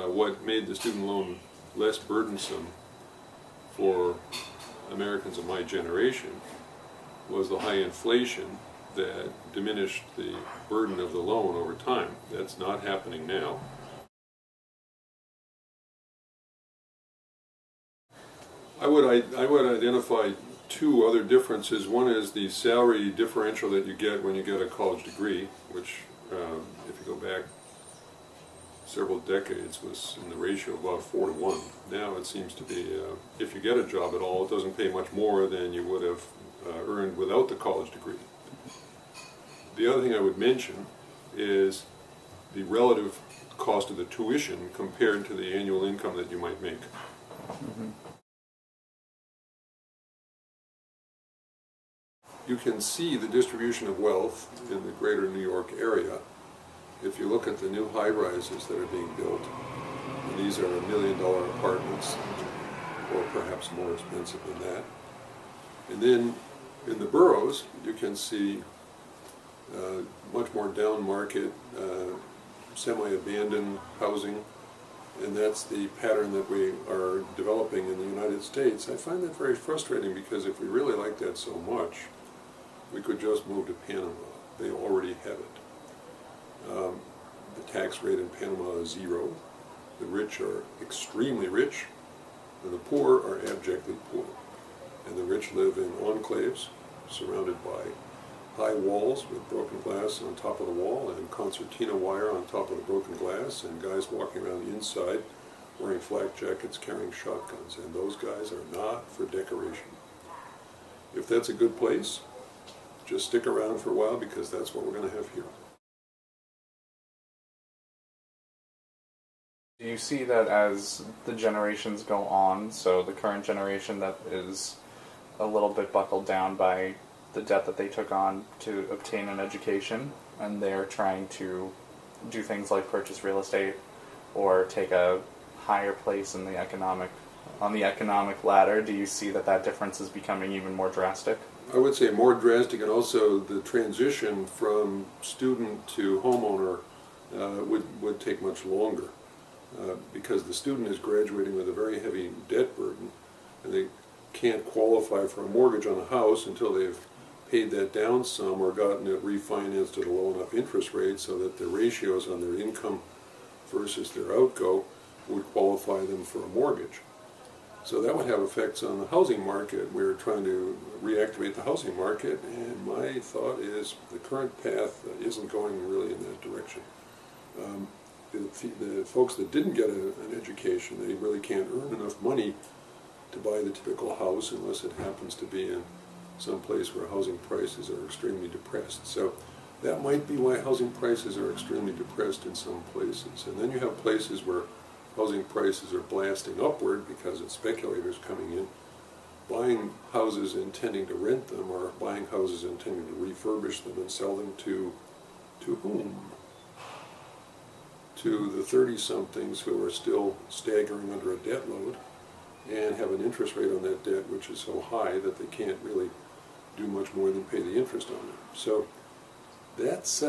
what made the student loan less burdensome for Americans of my generation was the high inflation that diminished the burden of the loan over time. That's not happening now. I would identify two other differences. One is the salary differential that you get when you get a college degree, which if you go back several decades was in the ratio of about 4 to 1. Now it seems to be, if you get a job at all, it doesn't pay much more than you would have earned without the college degree. The other thing I would mention is the relative cost of the tuition compared to the annual income that you might make. Mm-hmm. You can see the distribution of wealth in the greater New York area if you look at the new high-rises that are being built. And these are $1 million apartments, or perhaps more expensive than that. And then in the boroughs, you can see much more down-market, semi-abandoned housing, and that's the pattern that we are developing in the United States. I find that very frustrating because if we really like that so much, we could just move to Panama. They already have it. The tax rate in Panama is 0. The rich are extremely rich, and the poor are abjectly poor. And the rich live in enclaves surrounded by high walls with broken glass on top of the wall and concertina wire on top of the broken glass, and guys walking around the inside wearing flak jackets carrying shotguns, and those guys are not for decoration. If that's a good place, just stick around for a while because that's what we're going to have here. Do you see that as the generations go on, so the current generation that is a little bit buckled down by the debt that they took on to obtain an education, and they're trying to do things like purchase real estate or take a higher place in the economic ladder, do you see that that difference is becoming even more drastic? I would say more drastic, and also the transition from student to homeowner would take much longer because the student is graduating with a very heavy debt burden, and they can't qualify for a mortgage on a house until they've paid that down some or gotten it refinanced at a low enough interest rate so that the ratios on their income versus their outgo would qualify them for a mortgage. So that would have effects on the housing market. We're trying to reactivate the housing market, and my thought is the current path isn't going really in that direction. The folks that didn't get an education, they really can't earn enough money to buy the typical house unless it happens to be in some place where housing prices are extremely depressed. So that might be why housing prices are extremely depressed in some places. And then you have places where housing prices are blasting upward because it's speculators coming in, buying houses intending to rent them, or buying houses intending to refurbish them and sell them to whom? To the 30-somethings who are still staggering under a debt load and have an interest rate on that debt which is so high that they can't really do much more than pay the interest on it. So that's